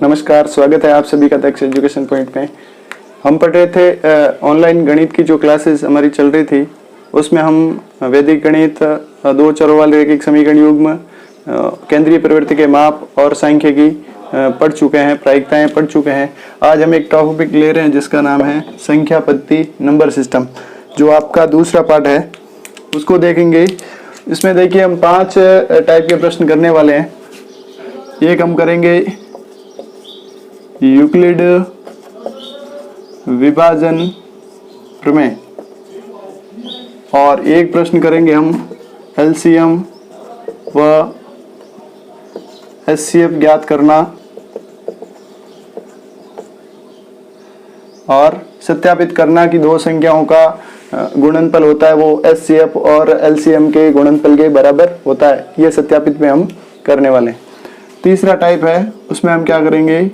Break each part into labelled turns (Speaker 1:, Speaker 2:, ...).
Speaker 1: नमस्कार, स्वागत है आप सभी का दक्ष एजुकेशन पॉइंट में। हम पढ़ रहे थे ऑनलाइन गणित की जो क्लासेस हमारी चल रही थी उसमें हम वैदिक गणित, दो चरों वाले रैखिक समीकरण युग्म, केंद्रीय प्रवृत्ति के माप और सांख्यिकी पढ़ चुके हैं, प्रायिकताएं पढ़ चुके हैं। आज हम एक टॉपिक ले रहे हैं जिसका नाम है संख्या पद्धति नंबर सिस्टम, जो आपका दूसरा पार्ट है उसको देखेंगे। इसमें देखिए हम 5 टाइप के प्रश्न करने वाले हैं। एक हम करेंगे यूक्लिड विभाजन प्रमेय और एक प्रश्न करेंगे हम एलसीएम व एचसीएफ ज्ञात करना और सत्यापित करना कि दो संख्याओं का गुणनफल होता है वो एचसीएफ और एलसीएम के गुणनफल के बराबर होता है। ये सत्यापित में हम करने वाले हैं। तीसरा टाइप है उसमें हम क्या करेंगे,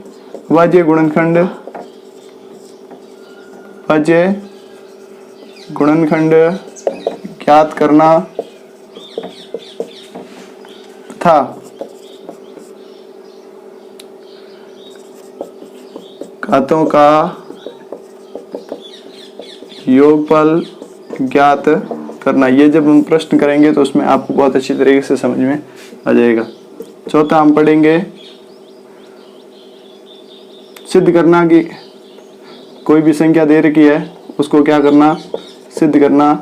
Speaker 1: वाज्य गुणनखंड ज्ञात करना तथा घातों का योगफल ज्ञात करना। ये जब हम प्रश्न करेंगे तो उसमें आपको बहुत अच्छी तरीके से समझ में आ जाएगा। चौथा हम पढ़ेंगे सिद्ध करना कि कोई भी संख्या दे रखी है उसको क्या करना, सिद्ध करना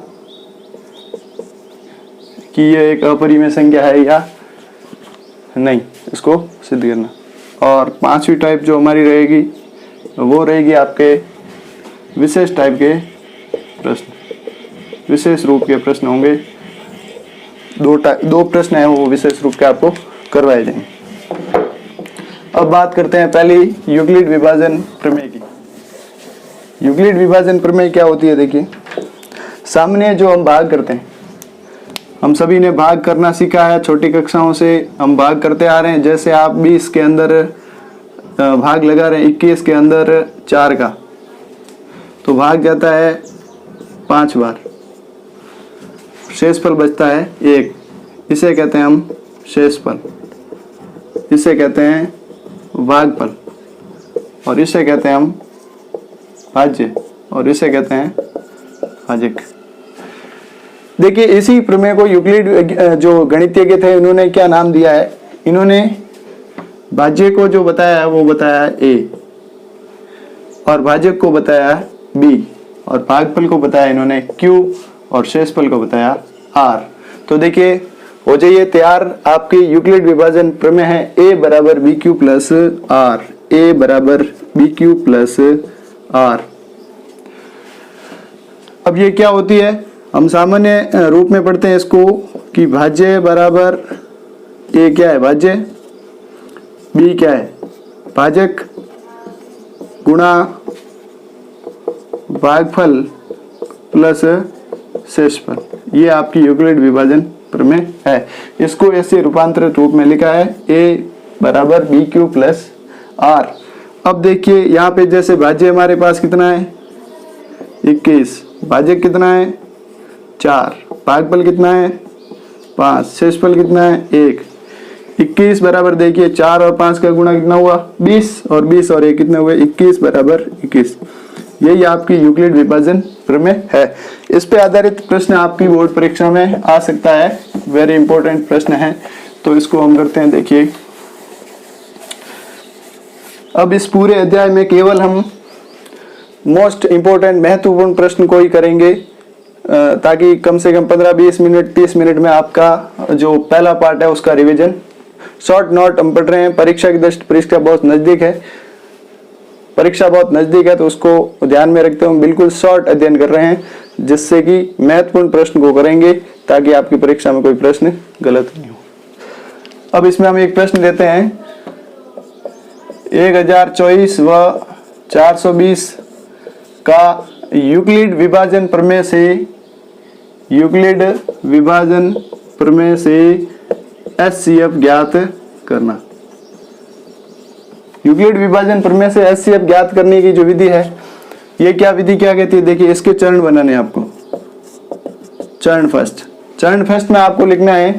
Speaker 1: कि ये एक अपरिमेय संख्या है या नहीं, इसको सिद्ध करना। और पांचवी टाइप जो हमारी रहेगी वो रहेगी आपके विशेष टाइप के प्रश्न, विशेष रूप के प्रश्न होंगे। दो प्रश्न है वो विशेष रूप के आपको करवाए जाएंगे। अब बात करते हैं पहली यूक्लिड विभाजन प्रमेय की। यूक्लिड विभाजन प्रमेय क्या होती है, देखिए सामान्य जो हम भाग करते हैं, हम सभी ने भाग करना सीखा है, छोटी कक्षाओं से हम भाग करते आ रहे हैं। जैसे आप 20 के अंदर भाग लगा रहे हैं, 21 के अंदर 4 का, तो भाग जाता है 5 बार, शेषफल बचता है 1। इसे कहते हैं हम शेषफल, इसे कहते हैं भागफल और इसे कहते हैं हम भाज्य और इसे कहते हैं भाजक। देखिए इसी प्रमेय को यूक्लिड जो गणितज्ञ थे उन्होंने क्या नाम दिया है, इन्होंने भाज्य को जो बताया है वो बताया है A और भाजक को बताया है B और भागफल को बताया इन्होंने Q और शेषफल को बताया R। तो देखिए हो जाइए तैयार, आपकी यूक्लिड विभाजन प्रमेय है A बराबर B Q plus R, A बराबर बी क्यू प्लस आर। अब ये क्या होती है, हम सामान्य रूप में पढ़ते हैं इसको कि भाज्य बराबर A क्या है, भाज्य, B क्या है, भाजक, गुणा भागफल प्लस शेषफल। ये आपकी यूक्लिड विभाजन प्रमेय है। इसको ऐसे रूपांतरित रूप में लिखा है A बराबर बी क्यू प्लस आर। अब देखिए यहाँ पे जैसे भाज्य हमारे पास कितना है 21, भाजक कितना है 4, भागफल कितना है 5, शेषफल कितना है 1। 21 बराबर देखिए 4 और 5 का गुणा कितना हुआ 20 और 20 और 1 कितने हुए 21 बराबर 21। यही आपकी यूक्लिड विभाजन प्रमेय है। इस पे आधारित प्रश्न आपकी बोर्ड परीक्षा में आ सकता है, वेरी इंपॉर्टेंट प्रश्न है। तो इसको हम करते हैं, देखिए अब इस पूरे अध्याय में केवल हम मोस्ट इंपॉर्टेंट महत्वपूर्ण प्रश्न को ही करेंगे, ताकि कम से कम 15-20 मिनट 30 मिनट में आपका जो पहला पार्ट है उसका रिवीजन। शॉर्ट नोट हम पढ़ रहे हैं, परीक्षा की दृष्टि परीक्षा बहुत नजदीक है, तो उसको ध्यान में रखते हुए हम बिल्कुल शॉर्ट अध्ययन कर रहे हैं, जिससे कि महत्वपूर्ण प्रश्न को करेंगे ताकि आपकी परीक्षा में कोई प्रश्न गलत नहीं हो। अब इसमें हम एक प्रश्न लेते हैं, 1024 व 420 का यूक्लिड विभाजन प्रमेय से एचसीएफ ज्ञात करना। यूक्लिड विभाजन प्रमेय से एचसीएफ ज्ञात करने की जो विधि है, ये क्या विधि क्या कहती है, देखिए इसके चरण बनाने आपको। चरण फर्स्ट में आपको लिखना है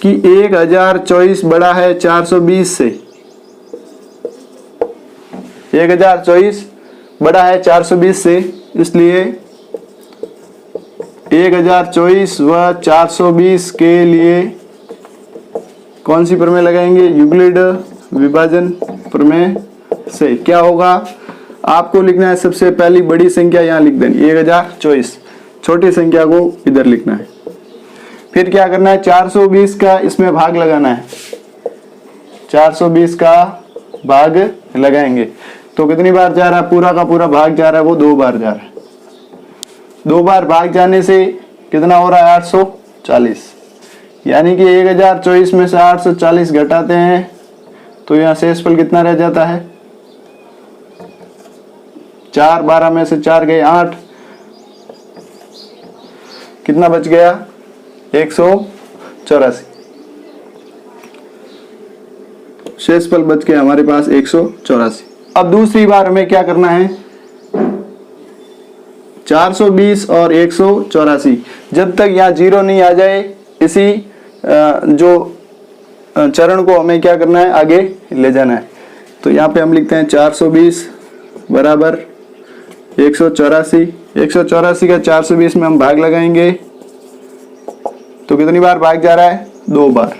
Speaker 1: कि 1024 बड़ा है 420 से, 1024 बड़ा है 420 से, इसलिए 1024 व 420 के लिए कौन सी प्रमेय लगाएंगे? यूक्लिड विभाजन प्रमेय से। क्या होगा? आपको लिखना है सबसे पहली बड़ी संख्या यहाँ लिख देनी 1024, छोटी संख्या को इधर लिखना है। फिर क्या करना है? 420 का इसमें भाग लगाना है, 420 का भाग लगाएंगे तो कितनी बार जा रहा है? पूरा का पूरा भाग जा रहा है, वो 2 बार जा रहा है। 2 बार भाग जाने से कितना हो रहा है? 840। यानी कि 1024 में से 840 घटाते हैं तो यहाँ शेषफल कितना रह जाता है? 4, 12 में से 4 गए 8, कितना बच गया? 184। शेषफल बच गया हमारे पास 184। अब दूसरी बार हमें क्या करना है? 420 और 184, जब तक यहाँ 0 नहीं आ जाए इसी जो चरण को हमें क्या करना है? आगे ले जाना है। तो यहाँ पे हम लिखते हैं 420 बराबर 184। 184 का 420 में हम भाग लगाएंगे तो कितनी बार भाग जा रहा है? 2 बार।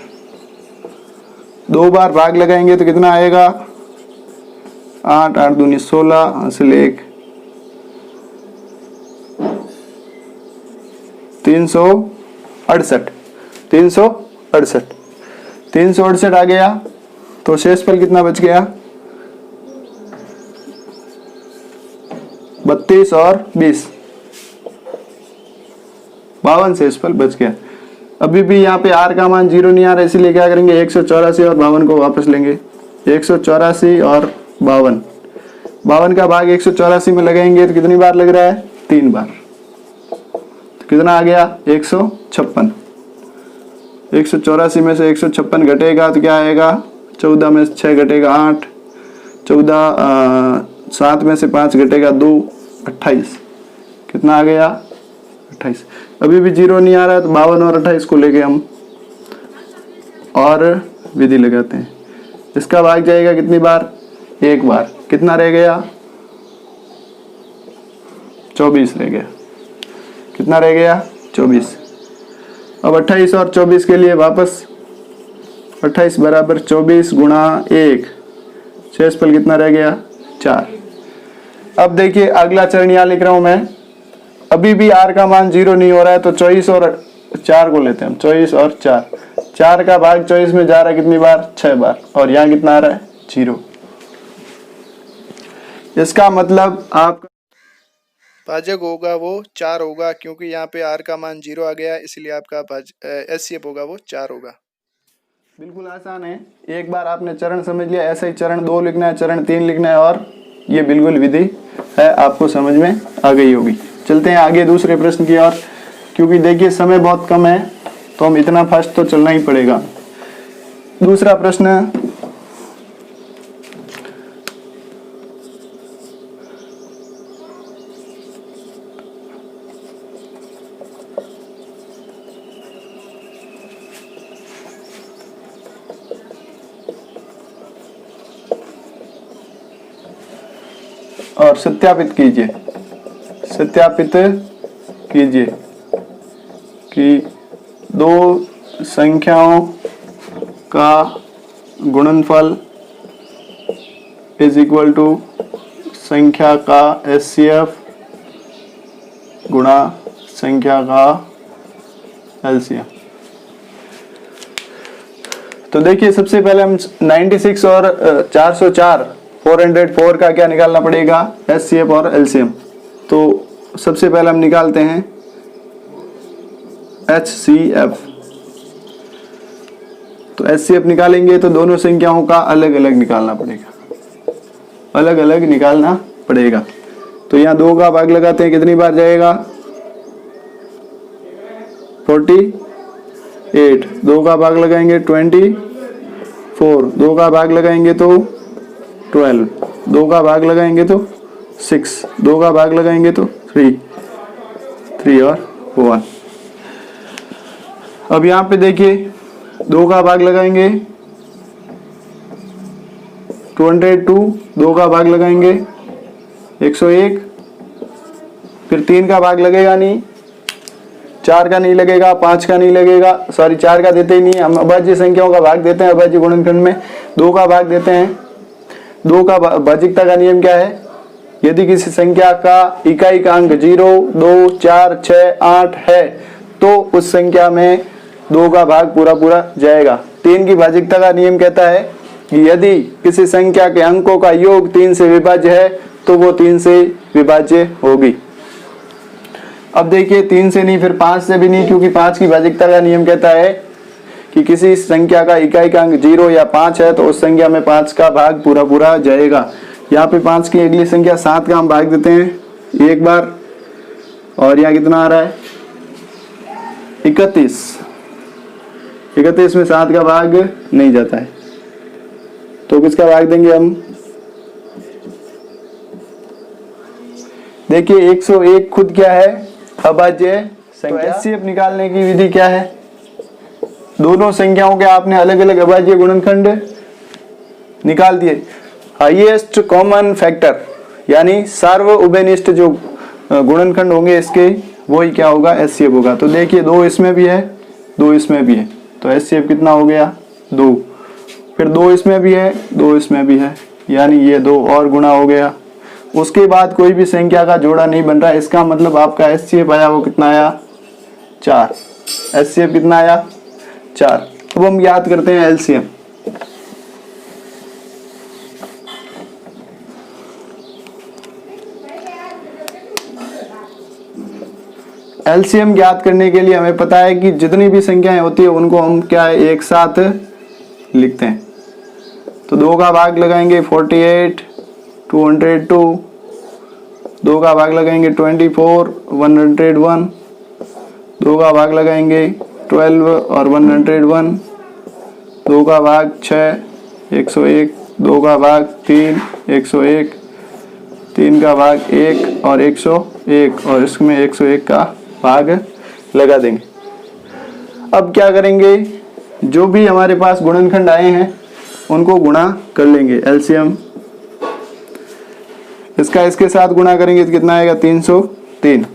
Speaker 1: 2 बार भाग लगाएंगे तो कितना आएगा? 8, 8 दूनी 16, हासिल 1, 368। 368 आ गया तो शेषफल कितना बच गया? 32 और 20, 52 शेषफल बच गया। अभी भी यहाँ पे r का मान 0 नहीं आ रहा, इसीलिए क्या करेंगे? 184 और 52 को वापस लेंगे। 184 और 52, 52 का भाग 184 में लगाएंगे तो कितनी बार लग रहा है? 3 बार। तो कितना आ गया? 156। 184 में से 156 घटेगा तो क्या आएगा? 14 में से 6 घटेगा 8, 14 7 में से 5 घटेगा 2, 28। कितना आ गया? 28। अभी भी 0 नहीं आ रहा है तो 52 और 28 को लेके हम और विधि लगाते हैं। इसका भाग जाएगा कितनी बार? 1 बार। कितना रह गया? 24 रह गया। कितना रह गया? 24। अब 28 और 24 के लिए वापस 28 बराबर 24 गुणा 1, शेषफल कितना रह गया? 4। अब देखिए अगला चरण यहाँ लिख रहा हूं मैं। अभी भी r का मान 0 नहीं हो रहा है तो 24 और 4 को लेते हैं हम। 24 और 4, 4 का भाग 24 में जा रहा है कितनी बार? 6 बार। और यहाँ कितना आ रहा है? 0। इसका मतलब आपका भाजक होगा वो 4 होगा, क्योंकि यहाँ पे r का मान 0 आ गया, इसलिए आपका HCF होगा वो 4 होगा। बिल्कुल आसान है। एक बार आपने चरण समझ लिया, ऐसा ही चरण 2 लिखना है, चरण 3 लिखना है और ये बिल्कुल विधि है, आपको समझ में आ गई होगी। चलते हैं आगे दूसरे प्रश्न की ओर, क्योंकि देखिए समय बहुत कम है तो हम इतना फास्ट तो चलना ही पड़ेगा। दूसरा प्रश्न, और सत्यापित कीजिए कि 2 संख्याओं का गुणनफल इज इक्वल टू संख्या का HCF गुणा संख्या का LCM। तो देखिए सबसे पहले हम 96 और 404 404 का क्या निकालना पड़ेगा? HCF और LCM। तो सबसे पहले हम निकालते हैं HCF। तो HCF निकालेंगे तो दोनों संख्याओं का अलग अलग निकालना पड़ेगा। तो यहाँ 2 का भाग लगाते हैं, कितनी बार जाएगा? 48। 2 का भाग लगाएंगे 24। 2 का भाग लगाएंगे तो 12। 2 का भाग लगाएंगे तो 6। 2 का भाग लगाएंगे तो 3 और 1। अब यहाँ पे देखिए 2 का भाग लगाएंगे 202, 2 का भाग लगाएंगे 101, फिर 3 का भाग लगेगा नहीं, 4 का नहीं लगेगा, 5 का नहीं लगेगा, सॉरी 4 का देते ही नहीं, हम अभाज्य संख्याओं का भाग देते हैं अभाज्य गुणनखंड में, 2 का भाग देते हैं। 2 का भाज्यिकता का नियम क्या है? यदि किसी संख्या का इकाई का अंक 0, 2, 4, 6, 8 है तो उस संख्या में 2 का भाग पूरा पूरा जाएगा। 3 की भाज्यिकता का नियम कहता है कि यदि किसी संख्या के अंकों का योग 3 से विभाज्य है तो वो 3 से विभाज्य होगी। अब देखिए 3 से नहीं, फिर 5 से भी नहीं, क्योंकि 5 की भाज्यिकता का नियम कहता है कि किसी संख्या का इकाई का अंक 0 या 5 है तो उस संख्या में 5 का भाग पूरा पूरा जाएगा। यहाँ पे 5 की अगली संख्या 7 का हम भाग देते हैं एक बार, और यहाँ कितना आ रहा है 31। 31 में 7 का भाग नहीं जाता है तो किसका भाग देंगे हम? देखिए 101 खुद क्या है? अभाज्य संख्या। तो HCF निकालने की विधि क्या है? दोनों संख्याओं के आपने अलग अलग अभाज्य गुणनखंड निकाल दिए। हाईएस्ट कॉमन फैक्टर यानी सार्व उभयनिष्ठ जो गुणनखंड होंगे इसके, वही क्या होगा? HCF होगा। तो देखिए 2 इसमें भी है, 2 इसमें भी है, तो HCF कितना हो गया? 2। फिर 2 इसमें भी है, 2 इसमें भी है, यानी ये 2 और गुणा हो गया। उसके बाद कोई भी संख्या का जोड़ा नहीं बन रहा, इसका मतलब आपका HCF आया वो कितना आया? 4। HCF कितना आया? 4। अब हम याद करते हैं LCM। LCM ज्ञात करने के लिए हमें पता है कि जितनी भी संख्याएं होती है उनको हम क्या है एक साथ लिखते हैं। तो 2 का भाग लगाएंगे 48, 202, 2 का भाग लगाएंगे 24, 101, 2 का भाग लगाएंगे 12 और 101, 2 का भाग 6, 101, 2 का भाग 3, 101, 3 का भाग 1 और 101, और इसमें 101 का भाग लगा देंगे। अब क्या करेंगे? जो भी हमारे पास गुणनखंड आए हैं उनको गुणा कर लेंगे। LCM इसका इसके साथ गुणा करेंगे तो कितना आएगा? 303।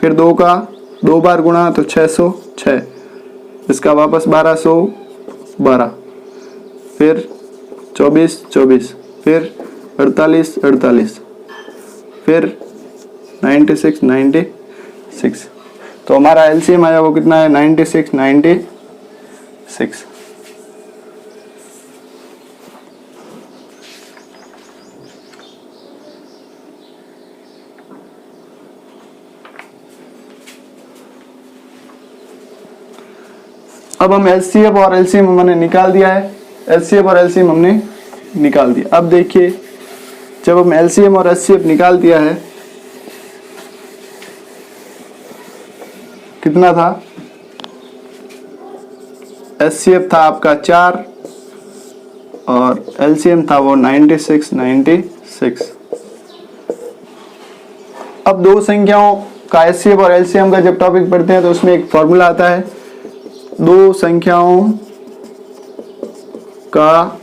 Speaker 1: फिर 2 का 2 बार गुणा तो 606, इसका वापस 1212, फिर 24, फिर 48, फिर 96। तो हमारा LCM आया वो कितना है? 96। अब हम HCF और LCM हमने निकाल दिया है। HCF और LCM हमने निकाल दिया। अब देखिए जब हम LCM और HCF निकाल दिया है, कितना था? HCF था आपका 4 और LCM था वो 96। अब दो संख्याओं का HCF और LCM का जब टॉपिक पढ़ते हैं तो उसमें एक फॉर्मूला आता है, दो संख्याओं का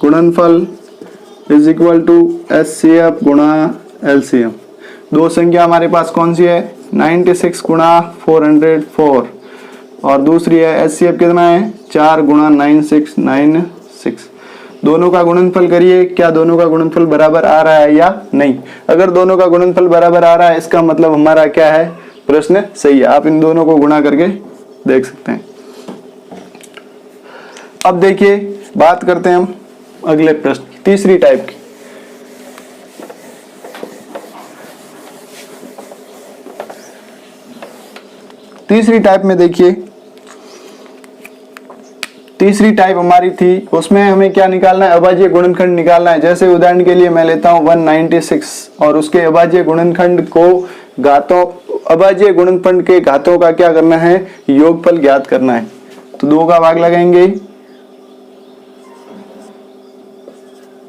Speaker 1: गुणनफल इज इक्वल टू HCF गुणा LCM। दो संख्या हमारे पास कौन सी है? 96 गुणा 404 और दूसरी है HCF कितना है? 4 गुणा 9696। दोनों का गुणनफल करिए, क्या दोनों का गुणनफल बराबर आ रहा है या नहीं? अगर दोनों का गुणनफल बराबर आ रहा है इसका मतलब हमारा क्या है? प्रश्न सही है। आप इन दोनों को गुणा करके देख सकते हैं। अब देखिए बात करते हैं हम अगले प्रश्न, तीसरी टाइप की। तीसरी टाइप में देखिए, तीसरी टाइप हमारी थी, उसमें हमें क्या निकालना है? अभाज्य गुणनखंड निकालना है। जैसे उदाहरण के लिए मैं लेता हूं 196 और उसके अभाज्य गुणनखंड को घातों, अभाज्य गुणनखंड के घातों का क्या करना है? योगफल ज्ञात करना है। तो 2 का भाग लगाएंगे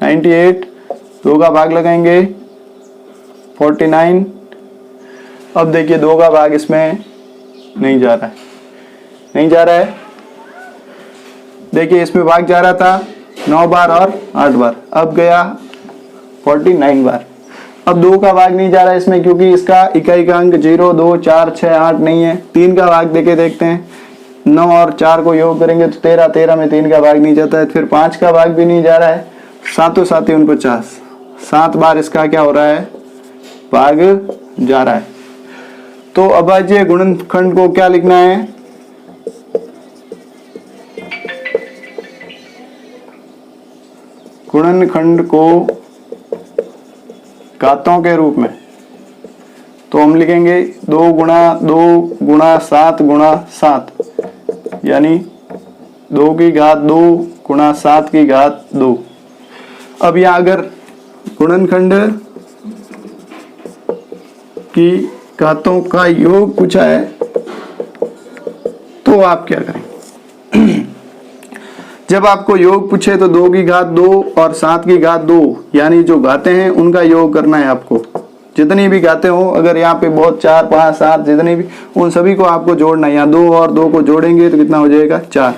Speaker 1: 98, 2 का भाग लगाएंगे 49। अब देखिए 2 का भाग इसमें नहीं जा रहा है, नहीं जा रहा है। देखिए इसमें भाग जा रहा था 9 बार और 8 बार, अब गया 49 बार। अब 2 का भाग नहीं जा रहा है इसमें, क्योंकि इसका इकाई का अंक 0, 2, 4, 6, 8 नहीं है। 3 का भाग देके देखते हैं, 9 और 4 को योग करेंगे तो 13, 13 में 3 का भाग नहीं जाता है। फिर 5 का भाग भी नहीं जा रहा है, 7 7 49, 7 बार इसका क्या हो रहा है, भाग जा रहा है। तो अभाज्य गुणनखंड को क्या लिखना है, गुणनखंड को घातों के रूप में, तो हम लिखेंगे 2 गुणा 2 गुणा 7 गुणा 7, यानी 2 की घात 2 गुणा 7 की घात 2। अब यहाँ अगर गुणनखंड की घातों का योग पूछा है तो आप क्या करें। जब आपको योग पूछे तो 2 की घात 2 और 7 की घात 2, यानी जो घातें हैं उनका योग करना है आपको। जितनी भी घातें हो, अगर यहाँ पे बहुत 4, 5, 7 जितनी भी, उन सभी को आपको जोड़ना है। यहाँ 2 और 2 को जोड़ेंगे तो कितना हो जाएगा, 4।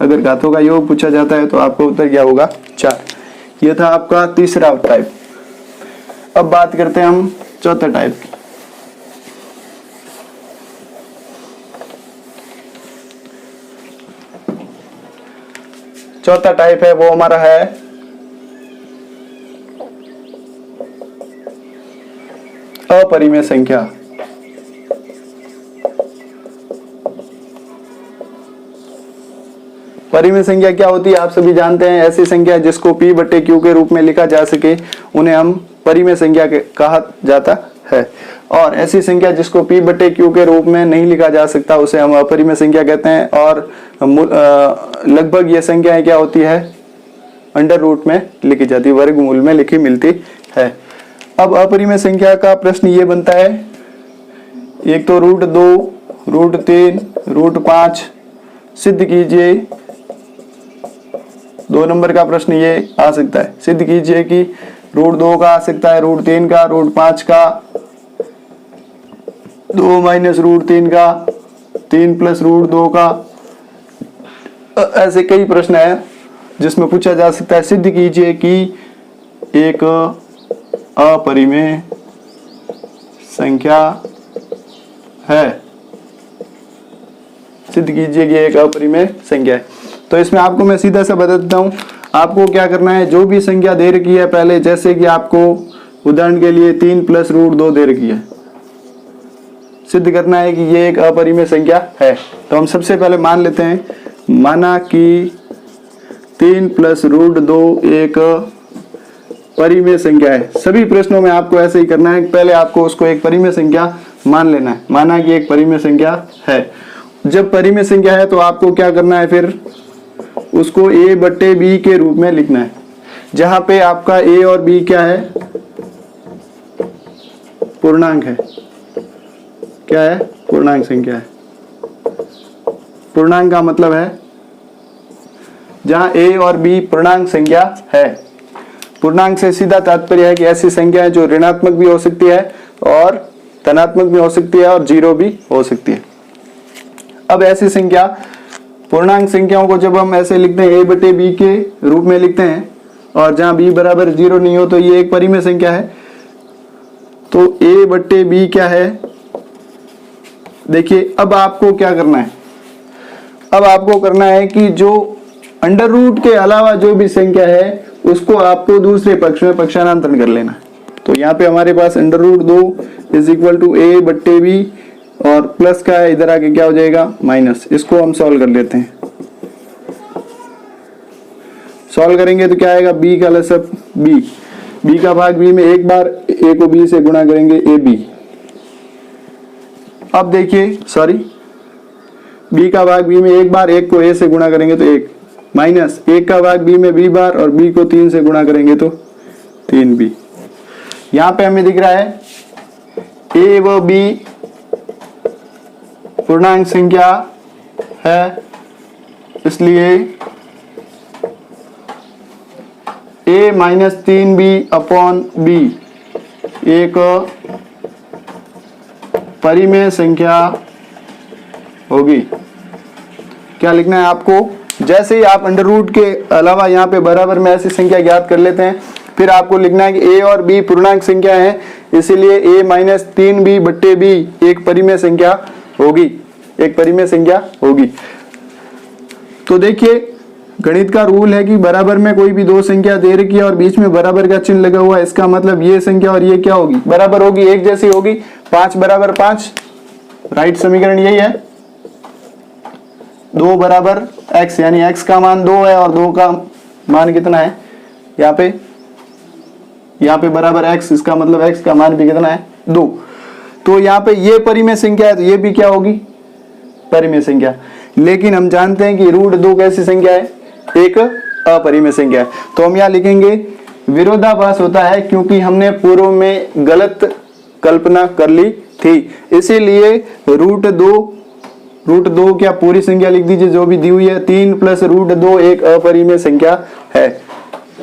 Speaker 1: अगर घातों का योग पूछा जाता है तो आपका उत्तर क्या होगा, 4। ये था आपका तीसरा टाइप। अब बात करते हैं हम चौथे टाइप की। चौथा टाइप है वो हमारा है अपरिमेय संख्या। परिमेय संख्या क्या होती है आप सभी जानते हैं, ऐसी संख्या जिसको P बटे Q के रूप में लिखा जा सके उन्हें हम परिमेय संख्या कहा जाता है। और ऐसी संख्या जिसको P बटे Q के रूप में नहीं लिखा जा सकता उसे हम अपरिमेय संख्या कहते हैं। और लगभग ये संख्याएं क्या होती है, अंडर रूट में लिखी जाती है, वर्गमूल में लिखी मिलती है। अब अपरिमेय संख्या का प्रश्न ये बनता है, एक तो √2, √3, √5 सिद्ध कीजिए। 2 नंबर का प्रश्न ये आ सकता है, सिद्ध कीजिए कि √2 का आ सकता है, √3 का, √5 का, 2 माइनस √3 का, 3 प्लस √2 का। ऐसे कई प्रश्न है जिसमें पूछा जा सकता है सिद्ध कीजिए कि एक अपरिमेय संख्या है, सिद्ध कीजिए कि एक अपरिमेय संख्या है। तो इसमें आपको मैं सीधा सा बता देता हूं, आपको क्या करना है, जो भी संख्या दे रखी है पहले, जैसे कि आपको उदाहरण के लिए 3 प्लस √2 दे रखी है, सिद्ध करना है कि ये एक अपरिमेय संख्या है। तो हम सबसे पहले मान लेते हैं, माना कि 3 प्लस √2 एक परिमेय संख्या है। सभी प्रश्नों में आपको ऐसे ही करना है, पहले आपको उसको एक परिमेय संख्या मान लेना है, माना कि एक परिमेय संख्या है। जब परिमेय संख्या है तो आपको क्या करना है, फिर उसको a बटे b के रूप में लिखना है, जहां पे आपका a और b क्या है, पूर्णांक है। क्या है, पूर्णांक संख्या है। पूर्णांक का मतलब है जहां a और b पूर्णांक संख्या है। पूर्णांक से सीधा तात्पर्य है कि ऐसी संख्या है जो ऋणात्मक भी हो सकती है और धनात्मक भी हो सकती है और 0 भी हो सकती है। अब ऐसी संख्या, पूर्णांक संख्याओं को जब हम ऐसे लिखते हैं a बटे b के रूप में लिखते हैं, और जहां b बराबर 0 नहीं हो तो ये एक परिमेय संख्या है। तो a बटे b क्या है, देखिए अब आपको क्या करना है, अब आपको करना है कि जो अंडर रूट के अलावा जो भी संख्या है उसको आपको दूसरे पक्ष में पक्षांतरण कर लेना है। तो यहाँ पे हमारे पास √2 इज इक्वल टू a बट्टे b, और प्लस का है इधर आके क्या हो जाएगा, माइनस। इसको हम सॉल्व कर लेते हैं। सॉल्व करेंगे तो क्या आएगा, b का लसअप b का भाग b में एक बार a को b से गुणा करेंगे ab। अब देखिए b का भाग b में एक बार, 1 को a से गुणा करेंगे तो 1, माइनस 1 का भाग b में b बार और b को 3 से गुणा करेंगे तो 3b। यहाँ पे हमें दिख रहा है a व b पूर्णांक संख्या है, इसलिए a minus 3b upon b एक परिमेय संख्या होगी। क्या लिखना है आपको, जैसे ही आप अंडर रूट के अलावा यहाँ पे बराबर में ऐसी संख्या ज्ञात कर लेते हैं, फिर आपको लिखना है कि a और b पूर्णांक संख्या है, इसीलिए a माइनस 3b बट्टे b एक परिमेय संख्या होगी, एक परिमेय संख्या होगी। तो देखिए गणित का रूल है कि बराबर में कोई भी दो संख्या दे रखी है और बीच में बराबर का चिन्ह लगा हुआ है, इसका मतलब ये संख्या और ये क्या होगी, बराबर होगी, एक जैसी होगी। 5 बराबर 5, राइट समीकरण यही है। 2 बराबर x, यानी x का मान 2 है और 2 का मान कितना है, यहाँ पे बराबर x, इसका मतलब x का मान भी कितना है, 2। तो यहाँ पे ये परिमेय संख्या है, तो ये भी क्या होगी, परिमेय संख्या। लेकिन हम जानते हैं कि √2 कैसी संख्या है, एक अपरिमेय संख्या है। तो हम यहाँ लिखेंगे विरोधाभास होता है, क्योंकि हमने पूर्व में गलत कल्पना कर ली थी, इसीलिए √2 क्या पूरी संख्या लिख दीजिए जो भी दी हुई है, 3 + √2 एक अपरिमेय संख्या है।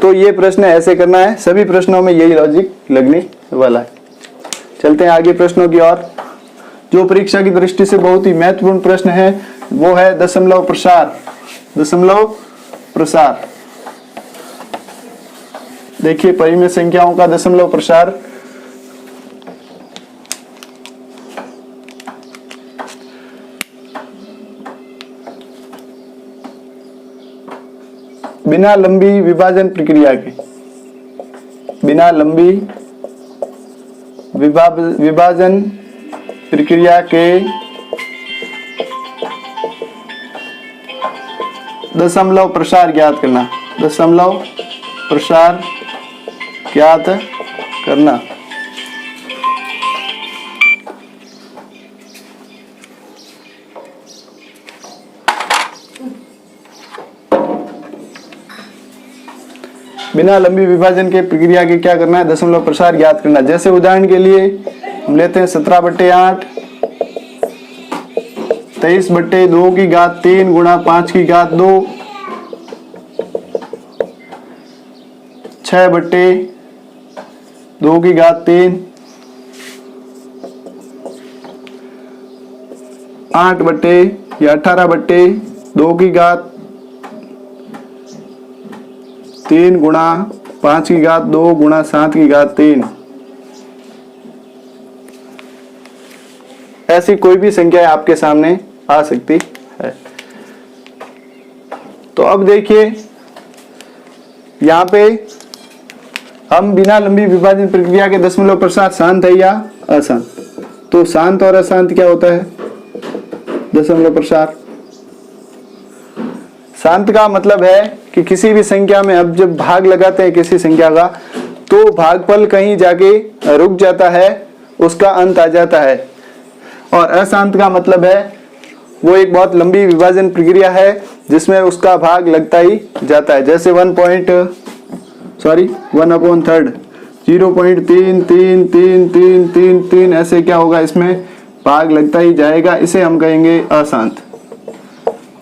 Speaker 1: तो ये प्रश्न ऐसे करना है, सभी प्रश्नों में यही लॉजिक लगने वाला है। चलते हैं आगे प्रश्नों की ओर। जो परीक्षा की दृष्टि से बहुत ही महत्वपूर्ण प्रश्न है वो है दशमलव प्रसार। दशमलव प्रसार, देखिए परिमेय संख्याओं का दशमलव प्रसार। बिना लंबी विभाजन प्रक्रिया के, बिना लंबी विभाजन प्रक्रिया के दशमलव प्रसार ज्ञात करना, दशमलव प्रसार ज्ञात करना। बिना लंबी विभाजन के प्रक्रिया के क्या करना है, दशमलव प्रसार ज्ञात करना। जैसे उदाहरण के लिए हम लेते हैं 17/8, 23/2 की घात 3 गुणा 5 की घात 2, 6/2 की घात 3, 18/2 की घात 3 गुणा 5 की घात 2 गुणा 7 की घात 3। ऐसी कोई भी संख्या आपके सामने आ सकती है। तो अब देखिए यहाँ पे हम बिना लंबी विभाजन प्रक्रिया के दशमलव प्रसार शांत है या अशांत। तो शांत और अशांत क्या होता है, दशमलव प्रसार। शांत का मतलब है कि किसी भी संख्या में अब जब भाग लगाते हैं किसी संख्या का, तो भागफल कहीं जाके रुक जाता है, उसका अंत आ जाता है। और अशांत का मतलब है वो एक बहुत लंबी विभाजन प्रक्रिया है जिसमें उसका भाग लगता ही जाता है। जैसे 1/3, 0.333333 ऐसे क्या होगा, इसमें भाग लगता ही जाएगा, इसे हम कहेंगे अशांत।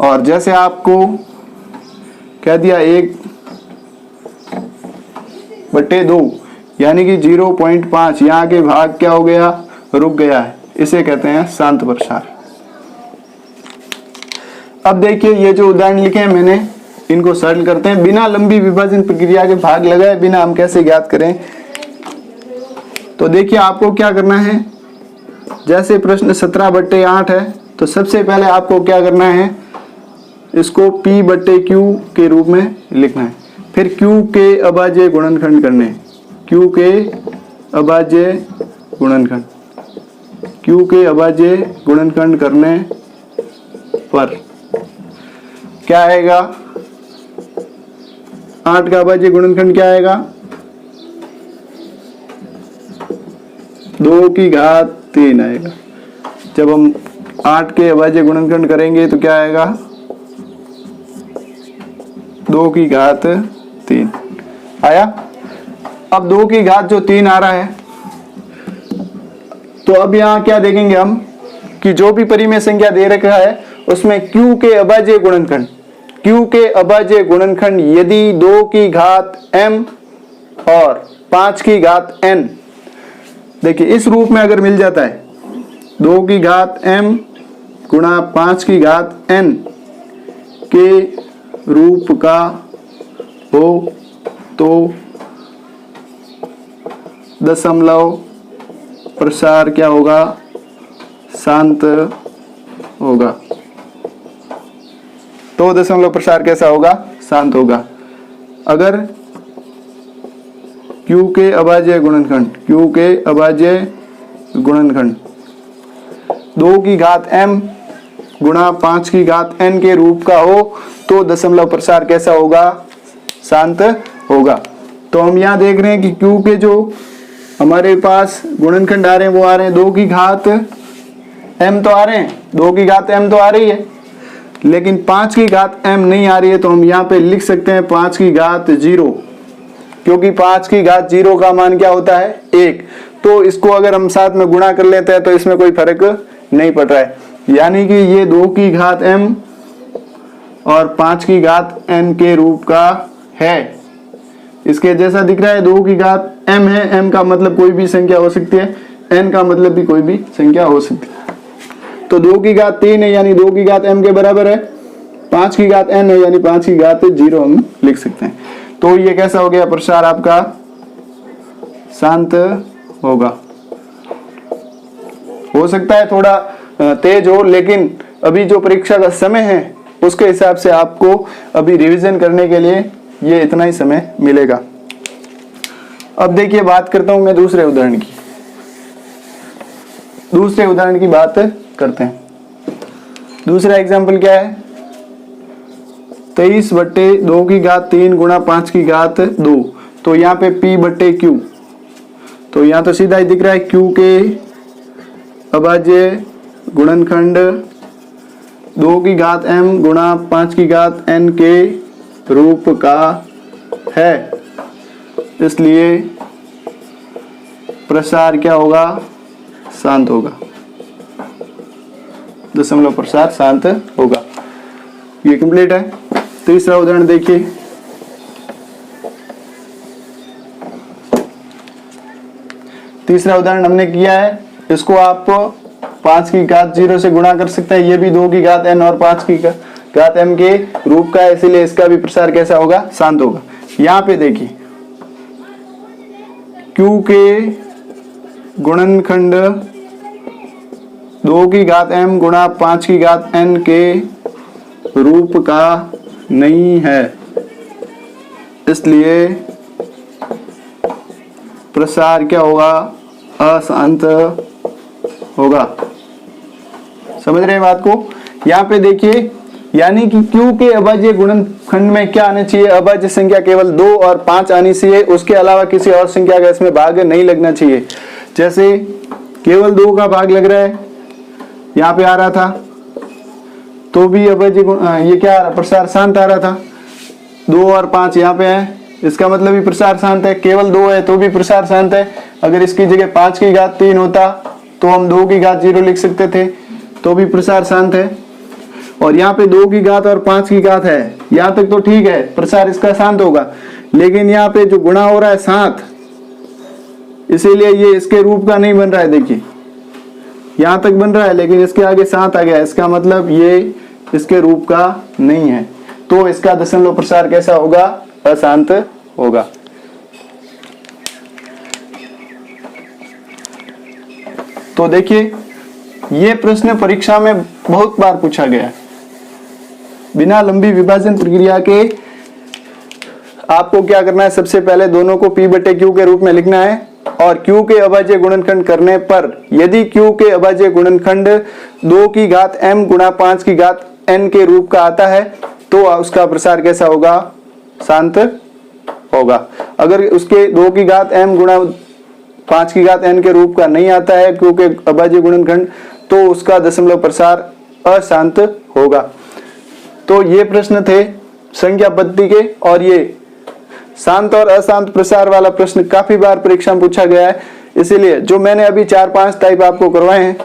Speaker 1: और जैसे आपको कह दिया 1/2 यानी कि 0.5, यहाँ के भाग क्या हो गया, रुक गया है, इसे कहते हैं शांत प्रसार। अब देखिए ये जो उदाहरण लिखे हैं मैंने, इनको सरल करते हैं। बिना लंबी विभाजन प्रक्रिया के भाग लगाए बिना हम कैसे ज्ञात करें। तो देखिए आपको क्या करना है, जैसे प्रश्न 17/8 है, तो सबसे पहले आपको क्या करना है, इसको P/Q के रूप में लिखना है। फिर Q के अभाज्य गुणनखंड करने, Q के अभाज्य गुणनखंड, Q के अभाज्य गुणनखंड करने पर क्या आएगा, 8 का अभाज्य गुणनखंड क्या आएगा, 2 की घात 3 आएगा। जब हम 8 के अभाज्य गुणनखंड करेंगे तो क्या आएगा, 2 की घात 3 आया। अब 2 की घात जो 3 आ रहा है, तो अब यहाँ क्या देखेंगे हम कि जो भी परिमेय संख्या दे रखा है उसमें Q के अभाज्य गुणनखंड, Q के अभाज्य गुणनखंड यदि 2 की घात m और 5 की घात n, देखिए इस रूप में अगर मिल जाता है, 2 की घात m गुणा 5 की घात n के रूप का हो तो दशमलव प्रसार क्या होगा, शांत होगा। तो दशमलव प्रसार कैसा होगा, शांत होगा। अगर Q के अभाज्य गुणनखंड, Q के अभाज्य गुणनखंड 2 की घात m गुणा 5 की घात n के रूप का हो तो दशमलव प्रसार कैसा होगा, शांत होगा। तो हम यहाँ देख रहे हैं कि Q के जो हमारे पास गुणनखंड आ रहे हैं वो आ रहे हैं 2 की घात m तो आ रहे हैं, 2 की घात m तो आ रही है, लेकिन 5 की घात m नहीं आ रही है। तो हम यहाँ पे लिख सकते हैं 5 की घात 0, क्योंकि 5 की घात 0 का मान क्या होता है, 1। तो इसको अगर हम साथ में गुणा कर लेते हैं तो इसमें कोई फर्क नहीं पड़ रहा है, यानी कि ये 2 की घात m और 5 की घात n के रूप का है। इसके जैसा दिख रहा है, 2 की घात m है, m का मतलब कोई भी संख्या हो सकती है, n का मतलब भी कोई भी संख्या हो सकती है। तो 2 की घात 3 है यानी 2 की घात m के बराबर है, 5 की घात n है यानी 5 की घात 0 हम लिख सकते हैं। तो ये कैसा हो गया, प्रसार आपका शांत होगा। हो सकता है थोड़ा तेज हो, लेकिन अभी जो परीक्षा का समय है उसके हिसाब से आपको अभी रिवीजन करने के लिए ये इतना ही समय मिलेगा। अब देखिए, बात करता हूं मैं दूसरे उदाहरण की। दूसरे उदाहरण की बात करते हैं। दूसरा एग्जाम्पल क्या है, 23/2 की घात 3 गुणा 5 की घात 2। तो यहाँ पे P/Q, तो यहाँ तो सीधा ही दिख रहा है Q के अभाज्य गुणनखंड 2 की घात m गुणा 5 की घात n के रूप का है, इसलिए प्रसार क्या होगा, शांत होगा। दशमलव प्रसार शांत होगा। ये कंप्लीट है। तीसरा उदाहरण देखिए। तीसरा उदाहरण हमने किया है, इसको आप 5 की घात 0 से गुणा कर सकते हैं। ये भी 2 की घात n और 5 की घात m के रूप का है, इसीलिए इसका भी प्रसार कैसा होगा, शांत होगा। यहाँ पे देखिए, Q के गुणनखंड 2 की घात m गुणा 5 की घात n के रूप का नहीं है, इसलिए प्रसार क्या होगा, अशांत होगा। समझ रहे हैं बात को। यहाँ पे देखिए, यानी कि Q के अभाज्य गुणनखंड में क्या आना चाहिए, अभाज्य संख्या केवल 2 और 5 आनी चाहिए, उसके अलावा किसी और संख्या का इसमें भाग नहीं लगना चाहिए। जैसे केवल 2 का भाग लग रहा है, यहाँ पे आ रहा था तो भी अभाज्य ये क्या आ रहा, प्रसार शांत आ रहा था। 2 और 5 यहाँ पे है, इसका मतलब भी प्रसार शांत है। केवल 2 है तो भी प्रसार शांत है। अगर इसकी जगह 5 की घात 3 होता तो हम 2 की घात 0 लिख सकते थे, तो भी प्रसार शांत है। और यहाँ पे 2 की घात और 5 की घात है, यहाँ तक तो ठीक है, प्रसार इसका शांत होगा। लेकिन यहाँ पे जो गुणा हो रहा है 7, इसीलिए ये इसके रूप का नहीं बन रहा है। देखिए, यहाँ तक बन रहा है लेकिन इसके आगे 7 आ गया, इसका मतलब ये इसके रूप का नहीं है। तो इसका दशमलव प्रसार कैसा होगा, अशांत होगा। तो देखिए, ये प्रश्न परीक्षा में बहुत बार पूछा गया है। बिना लंबी विभाजन प्रक्रिया के आपको क्या करना है, सबसे पहले दोनों को P/Q के रूप में लिखना है, और Q के अभाज्य गुणनखंड करने पर यदि Q के अभाज्य गुणनखंड 2 की घात m गुणा 5 की घात n के रूप का आता है तो उसका प्रसार कैसा होगा, शांत होगा। अगर उसके 2 की घात m गुणा 5 की घात n के रूप का नहीं आता है Q के अभाज्य गुणनखंड, तो उसका दशमलव प्रसार अशांत होगा। तो ये प्रश्न थे संख्या पद्धति के, और ये शांत और अशांत प्रसार वाला प्रश्न काफी बार परीक्षा में पूछा गया है। इसीलिए जो मैंने अभी 4-5 टाइप आपको करवाए हैं,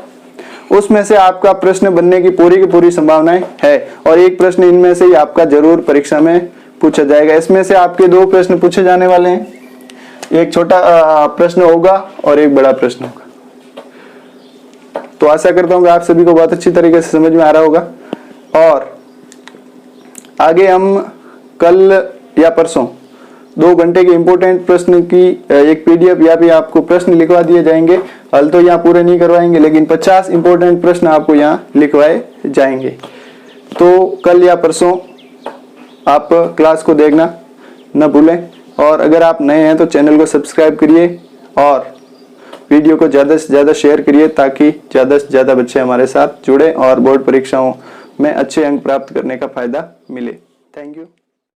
Speaker 1: उसमें से आपका प्रश्न बनने की पूरी संभावनाएं है, और एक प्रश्न इनमें से ही आपका जरूर परीक्षा में पूछा जाएगा। इसमें से आपके 2 प्रश्न पूछे जाने वाले हैं, एक छोटा प्रश्न होगा और एक बड़ा प्रश्न होगा। तो आशा करता हूँ कि आप सभी को बहुत अच्छी तरीके से समझ में आ रहा होगा, और आगे हम कल या परसों 2 घंटे के इम्पोर्टेंट प्रश्न की एक पीडीएफ या भी आपको प्रश्न लिखवा दिए जाएंगे। हल तो यहाँ पूरे नहीं करवाएंगे, लेकिन 50 इम्पोर्टेंट प्रश्न आपको यहाँ लिखवाए जाएंगे। तो कल या परसों आप क्लास को देखना न भूलें। और अगर आप नए हैं तो चैनल को सब्सक्राइब करिए और वीडियो को ज़्यादा से ज़्यादा शेयर करिए, ताकि ज़्यादा से ज़्यादा बच्चे हमारे साथ जुड़े और बोर्ड परीक्षाओं में अच्छे अंक प्राप्त करने का फायदा मिले। Thank you.